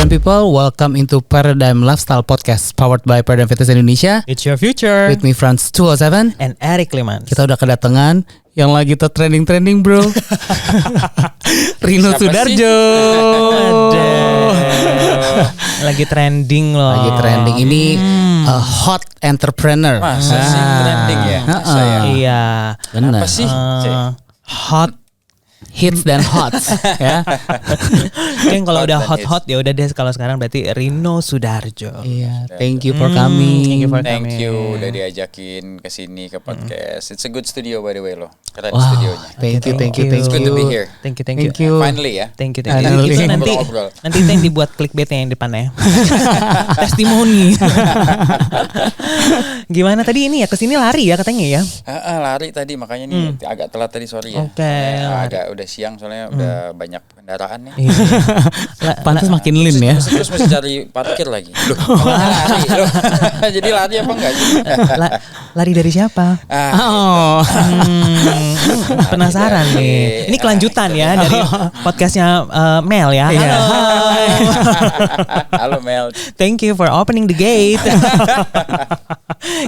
Paradigm people, welcome into Paradigm Lifestyle Podcast powered by Paradigm Fitness Indonesia. It's your future. With me Franz 207 and Eric Limans. Kita udah kedatangan yang lagi trending bro. Rino Sudarjo. Lagi trending loh. Lagi trending ini hot entrepreneur. Masa sih trending ya? Masa ya? Iya. Benar. Apa sih? Hot. Hits dan hots ya. Kan kalau Hot udah dan hot ya udah deh, kalau sekarang berarti Rino Sudarjo. Iya, thank you for coming. Thank you for Thank coming. you udah diajakin ke sini ke podcast. It's a good studio by the way loh. Keren Wow, studionya. thank you. It's good to be here. Thank you. Thank you. Finally ya. Thank you. Finally. Itu nanti Ngobrol-ngobrol. nanti itu yang dibuat clickbaitnya yang depannya. Testimoni. Gimana tadi ini ya, kesini lari ya katanya ya? Lari tadi makanya nih agak telat tadi, sorry ya. Oke, Agak udah siang soalnya udah banyak kendaraan nih. Pantas makin lean ya. Terus mesti cari parkir lagi. Loh, lari loh. Jadi lari apa enggak sih? Lari dari siapa? Oh. Penasaran nih. Ini kelanjutan ya dari podcastnya Mel ya. Iya. Halo Mel. Thank you for opening the gate.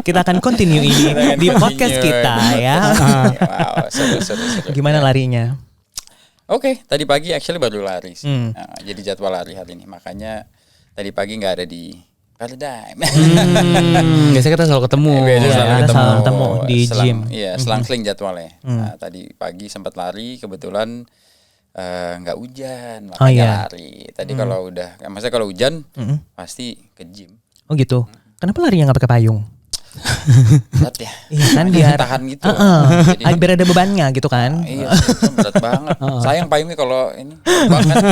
Kita akan continue ini di podcast kita ya. Wow, seru. Gimana larinya? Oke, tadi pagi actually baru lari sih. Hmm. Nah, jadi jadwal lari hari ini. Makanya tadi pagi nggak ada di Paradigm. Biasanya kita selalu ketemu. selalu ketemu di gym. Iya, selang-seling jadwalnya. Nah, tadi pagi sempat lari, kebetulan nggak hujan, makanya lari. Tadi kalau udah, maksudnya kalau hujan pasti ke gym. Oh gitu. Kenapa larinya nggak pakai payung? Berat ya. Iya kan biar tahan gitu. Jadi biar ada bebannya gitu kan. Iya, itu berat banget. Sayang payungnya kalau ini banget.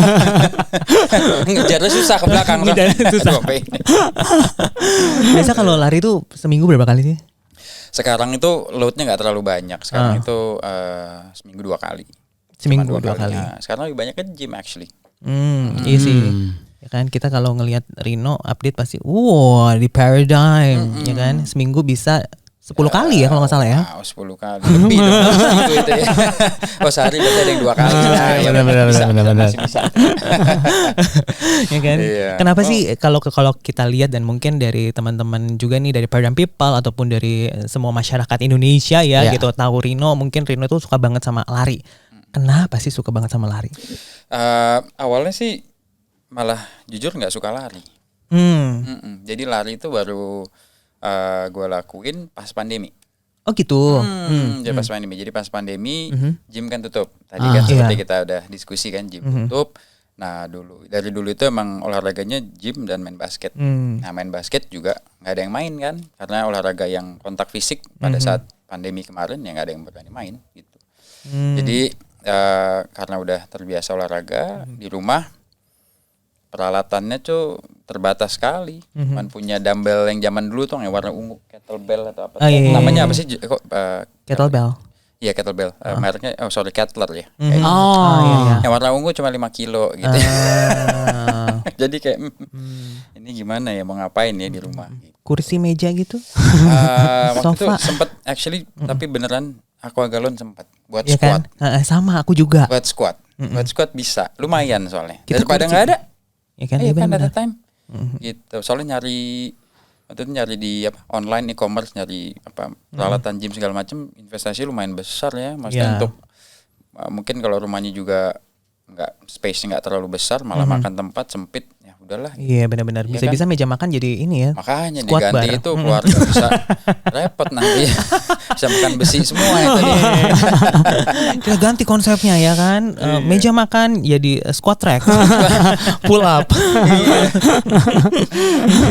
Ngejarnya susah ke belakang. Ngejarnya susah. Biasa kalau lari tuh seminggu berapa kali sih? Sekarang itu loadnya nggak terlalu banyak. Sekarang itu seminggu 2 kali. Seminggu Cuma 2 kali. Nah, sekarang lebih banyak ke gym actually. Iya sih. Ya kan kita kalau ngelihat Rino update pasti di Paradigm ya kan seminggu bisa 10 kali ya kalau nggak salah ya. Wow, 10 kali. Lebih dong seminggu itu ya. Oh, sehari berarti ada yang 2 kali. Benar. Masih bisa. Ya kan? Iya. Kenapa sih kalau kita lihat dan mungkin dari teman-teman juga nih dari Paradigm People ataupun dari semua masyarakat Indonesia ya gitu tahu Rino, mungkin Rino tuh suka banget sama lari. Kenapa sih suka banget sama lari? Awalnya sih malah jujur nggak suka lari. Jadi lari itu baru gue lakuin pas pandemi. Oh gitu. Jadi pas pandemi. Jadi pas pandemi gym kan tutup. Tadi kan seperti kita udah diskusi kan, gym tutup. Nah dari dulu itu emang olahraganya gym dan main basket. Nah main basket juga nggak ada yang main kan, karena olahraga yang kontak fisik pada saat pandemi kemarin ya nggak ada yang berani main gitu. Jadi karena udah terbiasa olahraga di rumah, peralatannya tuh terbatas sekali. Cuman punya dumbbell yang zaman dulu tuh yang warna ungu, kettlebell atau apa. Namanya apa sih? Kettlebell. Iya, kettlebell. Mereknya Kettler ya. Iya. Yang warna ungu cuma 5 kilo gitu. Jadi kayak ini gimana ya, mau ngapain ya di rumah gitu. Kursi meja gitu? Waktu itu Sofa. sempet actually tapi beneran aquagalon sempat buat Ya squat. kan? Sama aku juga. Buat squat. Buat squat bisa. Lumayan soalnya. Kita Daripada kunci. nggak ada. Ya kan? Iya Iya kan benar. ada time. Gitu. Soalnya waktu itu nyari di online e-commerce, nyari peralatan gym segala macam, investasi lumayan besar ya. Maksudnya untuk mungkin kalau rumahnya juga space-nya nggak terlalu besar, malah makan tempat sempit, ya udahlah. Iya benar-benar. Bisa-bisa meja makan jadi ini ya. Makanya squat diganti bar. itu keluarga bisa repot nanti. Bisa makan besi semua ya tadi. Kita ganti konsepnya ya kan. Meja makan jadi squat rack. Pull up.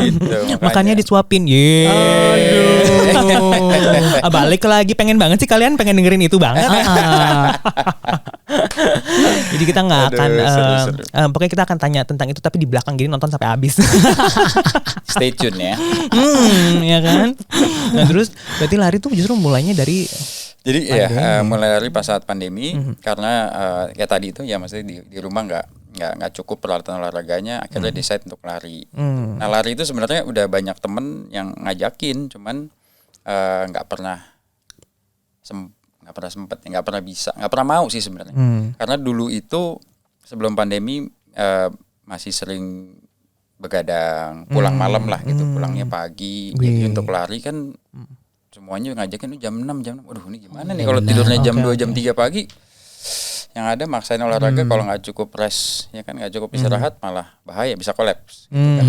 Gitu, Makannya disuapin. Balik lagi, pengen banget sih kalian pengen dengerin itu banget. Jadi kita nggak akan seru. pokoknya kita akan tanya tentang itu tapi di belakang gini nonton sampai habis. Stay tune ya. Ya kan. Nah terus berarti lari tuh justru mulainya dari Jadi mulai lari pas saat pandemi karena kayak tadi itu ya, maksudnya di rumah nggak cukup peralatan olahraganya, akhirnya decide untuk lari. Nah lari itu sebenarnya udah banyak temen yang ngajakin, cuman nggak pernah sempet, nggak pernah bisa, nggak pernah mau sih sebenarnya. Karena dulu itu sebelum pandemi masih sering begadang, pulang malam lah gitu, pulangnya pagi. Jadi untuk lari kan semuanya ngajakin jam 6. Waduh, ini gimana nih kalau tidurnya jam 2 jam 3 pagi. Yang ada maksain olahraga kalau nggak cukup rest, ya kan nggak cukup istirahat malah bahaya, bisa kolaps. Gitu kan.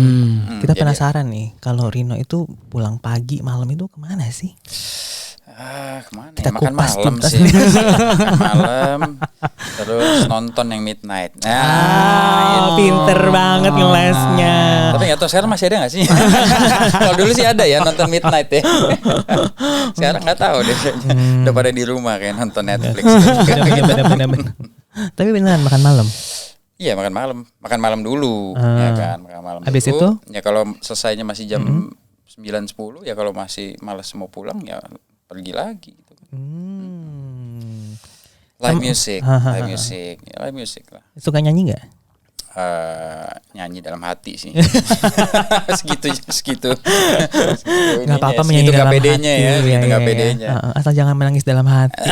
Kita penasaran nih, kalau Rino itu pulang pagi malam itu kemana sih? Kemana? Kita Makan kupas malam tuntas. sih. Makan malam, terus nonton yang midnight. Pinter banget ngelesnya. Tapi nggak tahu sekarang masih ada nggak sih? Kalau dulu sih ada ya nonton midnight ya. Sekarang nggak tahu deh. Udah pada di rumah kayak nonton Netflix. Bener. Tapi beneran makan malam. Iya makan malam dulu, ya kan makan malam. Habis dulu. itu? Ya kalau selesainya masih jam 9-10, ya kalau masih malas mau pulang ya pergi lagi. Gitu. Live music lah. Suka nyanyi nggak? Nyanyi dalam hati sih. segitu. Nggak apa-apa menyanyi dalam hati. KPD-nya ya, segitu KPD-nya. Asal jangan menangis dalam hati.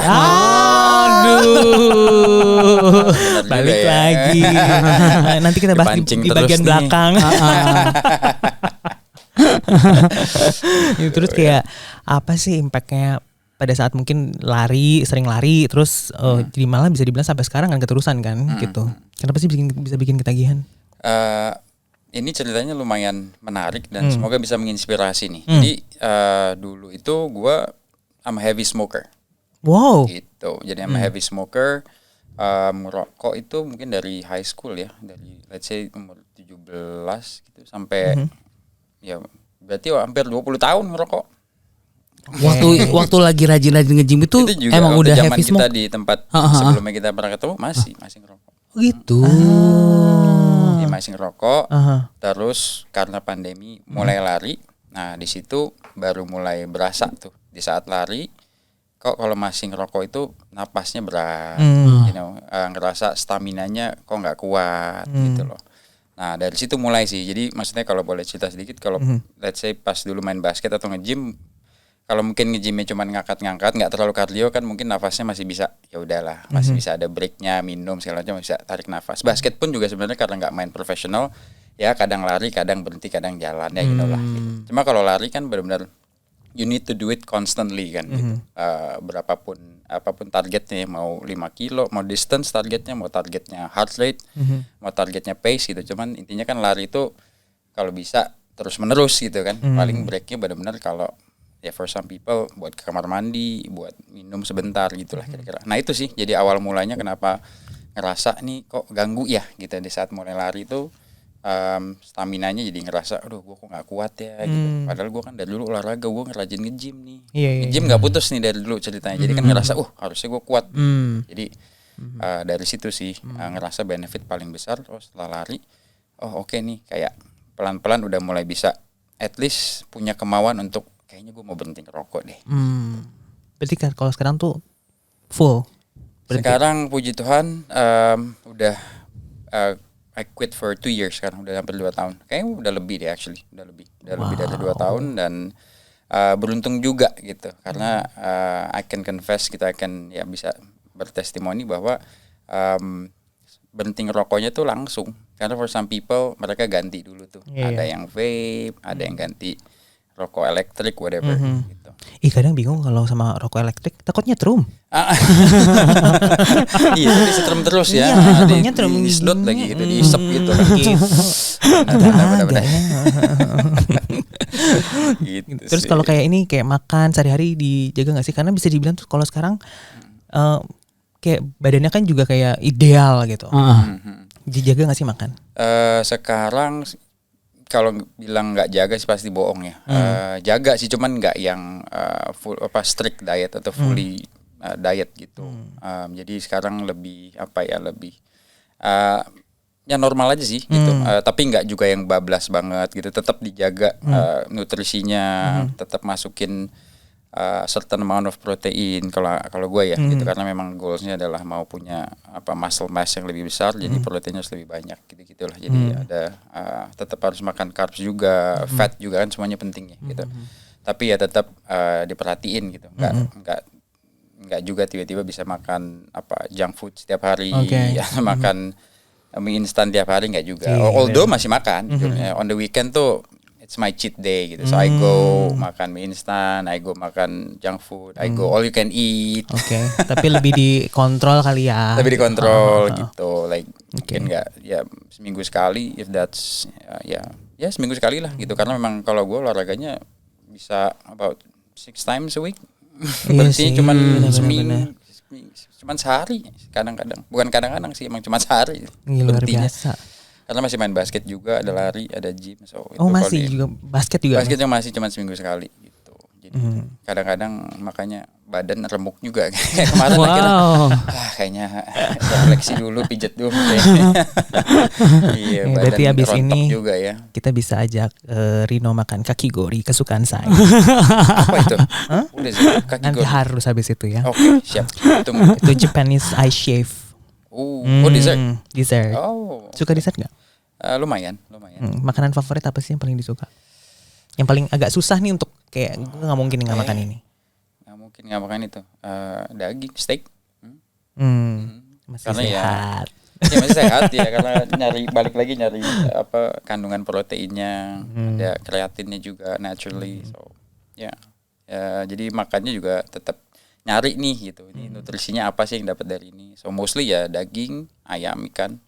Balik ya. lagi. Nanti kita bahas di bagian belakang. Terus kayak apa sih impactnya pada saat mungkin sering lari, terus jadi malah bisa dibilang sampai sekarang kan keterusan kan gitu. Kenapa sih bisa bikin ketagihan? Ini ceritanya lumayan menarik dan semoga bisa menginspirasi nih. Jadi dulu itu gue I'm a heavy smoker. Wow. Gitu. Jadi I'm a heavy smoker. Merokok itu mungkin dari high school ya, dari let's say umur 17 gitu sampai ya berarti hampir 20 tahun ngerokok. Waktu lagi rajin-rajin nge-gym itu juga emang udah zaman heavy smoke. kita di tempat sebelumnya kita pernah ketemu masih ngerokok. Gitu. Dia masih ngerokok. Terus karena pandemi mulai lari. Nah, di situ baru mulai berasa tuh di saat lari kok kalau masih ngerokok itu napasnya berat. Ngerasa staminanya kok nggak kuat gitu loh. Nah, dari situ mulai sih. Jadi maksudnya kalau boleh cerita sedikit kalau let's say pas dulu main basket atau nge-gym, kalau mungkin nge-gymnya cuma ngangkat-ngangkat, nggak terlalu kardio kan mungkin nafasnya masih bisa, ya udahlah, masih bisa ada breaknya, minum segala macam, bisa tarik nafas. Basket pun juga sebenarnya karena nggak main profesional, ya kadang lari, kadang berhenti, kadang jalan, ya gitu lah. Gitu. Cuma kalau lari kan benar-benar you need to do it constantly kan, gitu. Apapun targetnya, mau 5 kilo, mau distance targetnya, mau targetnya heart rate, mau targetnya pace gitu. Cuman intinya kan lari itu kalau bisa terus menerus gitu kan. Paling breaknya benar-benar kalau ya for some people buat ke kamar mandi, buat minum sebentar gitulah kira-kira. Nah itu sih jadi awal mulanya kenapa ngerasa nih kok ganggu ya gitu di saat mulai lari itu staminanya jadi ngerasa aduh gue kok nggak kuat ya gitu. Padahal gue kan dari dulu olahraga, gue ngerajin nge-gym nih. Nge-gym nggak putus nih dari dulu ceritanya. Jadi kan ngerasa harusnya gue kuat. Jadi dari situ sih ngerasa benefit paling besar setelah lari. Oke nih kayak pelan-pelan udah mulai bisa at least punya kemauan untuk kayaknya gue mau berhenti ngerokok deh. Berarti kan kalau sekarang tuh full berhenti. Sekarang puji Tuhan udah I quit for 2 years sekarang, udah hampir 2 tahun. Kayaknya udah lebih deh actually, udah lebih dari 2 tahun dan beruntung juga gitu karena I can confess kita akan ya bisa bertestimoni bahwa berhenti ngerokoknya tuh langsung. Karena for some people mereka ganti dulu tuh. Ada yang vape, ada yang ganti rokok elektrik whatever gitu. Kadang bingung kalau sama rokok elektrik takutnya trum. Iya, disetrum terus ya. Disedot lagi gitu, diisep gitu. Benar-benar. Gitu. Terus kalau kayak ini kayak makan sehari-hari dijaga nggak sih? Karena bisa dibilang tuh kalau sekarang kayak badannya kan juga kayak ideal gitu. Dijaga nggak sih makan? Sekarang kalau bilang nggak jaga sih pasti bohong ya. Jaga sih cuman nggak yang full strict diet atau fully diet gitu. Jadi sekarang lebih lebih ya normal aja sih gitu. Tapi nggak juga yang bablas banget gitu. Tetap dijaga nutrisinya, tetap masukin certain amount of protein kalau gue ya gitu karena memang goalsnya adalah mau punya muscle mass yang lebih besar jadi proteinnya harus lebih banyak gitulah jadi ada tetap harus makan carbs juga fat juga kan semuanya penting ya gitu tapi ya tetap diperhatiin gitu nggak juga tiba-tiba bisa makan junk food setiap hari ya makan mie instan tiap hari nggak juga. Iya, Although masih makan. On the weekend tuh it's my cheat day gitu. So I go makan mie instan, I go makan junk food, I go all you can eat. Oke, tapi lebih dikontrol kali ya. Lebih dikontrol gitu. Like mungkin nggak ya seminggu sekali if that's ya seminggu sekali lah gitu. Karena memang kalau gue olahraganya bisa about 6 times a week. Berarti cuman seminggu. Cuman sehari kadang-kadang, bukan kadang-kadang sih, emang cuma sehari. Luar biasa. Karena masih main basket juga, ada lari, ada gym. So itu masih juga basket juga. Basketnya masih cuma seminggu sekali gitu. Jadi kadang-kadang makanya badan remuk juga. Kayak kemarin akhirnya kayaknya refleksi dulu, pijet dulu. Iya, berarti abis ini juga ya. Kita bisa ajak Rino makan kakigori kesukaan saya. Apa itu? Udah sih, Nanti harus habis itu ya. Oke, siap. Tunggu. Itu Japanese ice shave. Dessert. Dessert. Oh. Suka dessert nggak? Lumayan. Makanan favorit apa sih yang paling disuka? Yang paling agak susah nih untuk kayak gue nggak mungkin nggak makan ini. Nggak makan itu daging steak masih karena sehat ya masih sehat ya karena balik lagi nyari apa kandungan proteinnya ada kreatinnya juga naturally so ya jadi makannya juga tetap nyari nih gitu ini nutrisinya apa sih yang dapat dari ini so mostly ya daging ayam ikan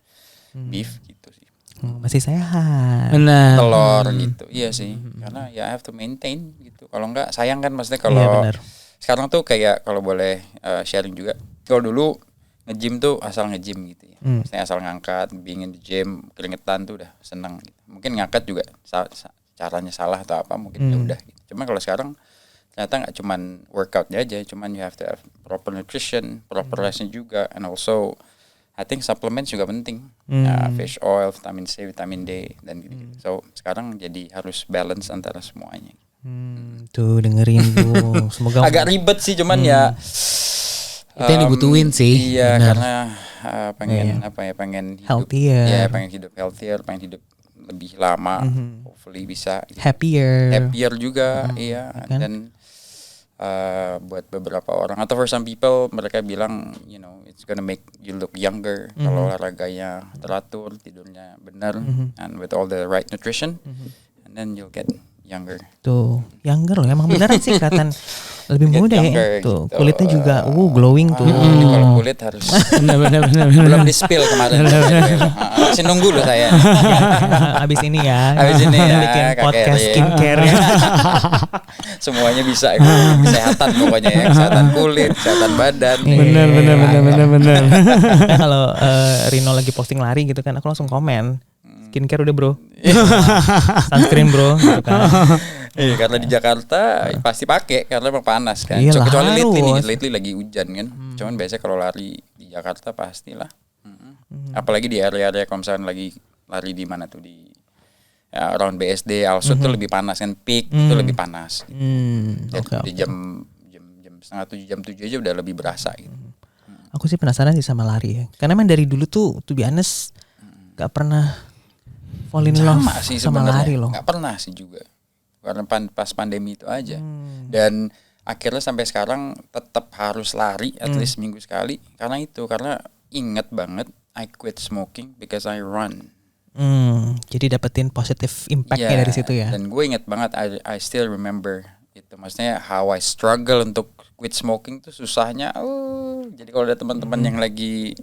beef gitu sih masih sehat telur gitu iya sih karena ya I have to maintain gitu kalau enggak sayang kan maksudnya kalau sekarang tuh kayak kalau boleh sharing juga. Kalau dulu nge-gym tuh asal nge-gym gitu ya. Maksudnya asal ngangkat, being in the gym, keringetan tuh udah seneng gitu. Mungkin ngangkat juga caranya salah atau apa mungkin ya udah gitu. Cuma kalau sekarang ternyata enggak cuman workoutnya aja, cuman you have to have proper nutrition, proper restnya juga and also I think supplements juga penting. Fish oil, vitamin C, vitamin D dan gitu. So sekarang jadi harus balance antara semuanya. Tuh dengerin tuh. Semoga agak ribet sih cuman ya itu yang dibutuhin sih. Iya karena pengen hidup healthier. Ya pengen hidup healthier, pengen hidup lebih lama. Hopefully bisa gitu. happier juga iya kan? Dan buat beberapa orang atau for some people mereka bilang you know it's gonna make you look younger kalau olahraganya teratur, tidurnya benar and with all the right nutrition and then you'll get younger. Tuh, younger loh. Emang beneran sih kelihatan lebih muda ya. Tuh, gitu. Kulitnya juga glowing tuh. Kalau kulit harus benar. belum di-spill kemarin. Masih nunggu loh saya. Abis ini ya. Abis ini ya. Bikin podcast skincare ya. Semuanya bisa kesehatan pokoknya ya. Kesehatan kulit, kesehatan badan. Benar. Kalau Rino lagi posting lari gitu kan, aku langsung komen. Skincare udah bro, sunscreen bro, gitu kan. Iya karena di Jakarta pasti pakai karena emang panas kan. Iyalah, Kecuali lately lagi hujan kan. Cuman biasanya kalau lari di Jakarta pastilah. Apalagi di area-area kalau misalnya lagi lari di mana tuh di around BSD, Alsut tuh lebih panas kan. Peak itu lebih panas. Di jam setengah 7 jam 7 aja udah lebih berasa gitu. Aku sih penasaran sih sama lari ya. Karena emang dari dulu tuh to be honest gak pernah fall in love sama lari loh. Gak pernah sih juga. Karena pas pandemi itu aja. Dan akhirnya sampai sekarang tetap harus lari at least seminggu sekali. Karena inget banget I quit smoking because I run. Jadi dapetin positive impact-nya dari situ ya. Dan gue inget banget I still remember itu. Maksudnya how I struggle untuk quit smoking tuh susahnya. Jadi kalau ada teman-teman yang lagi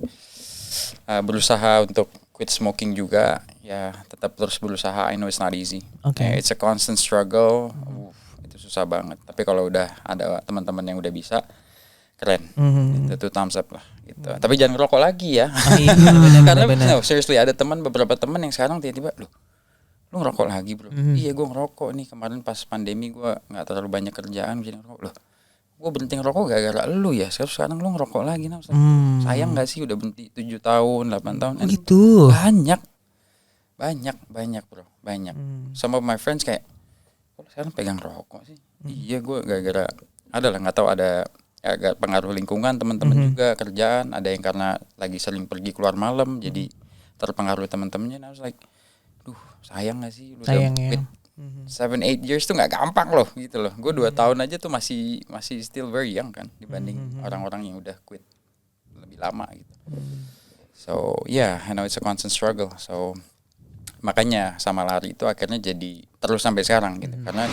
berusaha untuk quit smoking juga ya tetap terus berusaha. I know it's not easy. It's a constant struggle. Itu susah banget. Tapi kalau udah ada teman-teman yang udah bisa keren. Itu thumbs up lah gitu. Tapi jangan ngerokok lagi ya. Karena no, seriously ada beberapa teman yang sekarang tiba-tiba lu ngerokok lagi bro. Iya gue ngerokok nih kemarin pas pandemi gue nggak terlalu banyak kerjaan jadi ngerokok loh. Gue berhenti ngerokok gara-gara lu ya. Sekarang lu ngerokok lagi nah. Sayang gak sih udah berhenti 7 tahun 8 tahun gitu. Banyak bro. Banyak Some of my friends kayak kok sekarang pegang rokok sih. Iya gue gara-gara adalah gak tahu ada agak pengaruh lingkungan teman-teman juga kerjaan. Ada yang karena lagi sering pergi keluar malam jadi terpengaruh teman-temannya. Nah I was like sayang gak sih lu sayang udah 7-8 years tuh nggak gampang loh gitu loh. Gue 2 tahun aja tuh masih still very young kan dibanding orang-orang yang udah quit lebih lama gitu. So I know it's a constant struggle. So makanya sama lari itu akhirnya jadi terus sampai sekarang gitu. Karena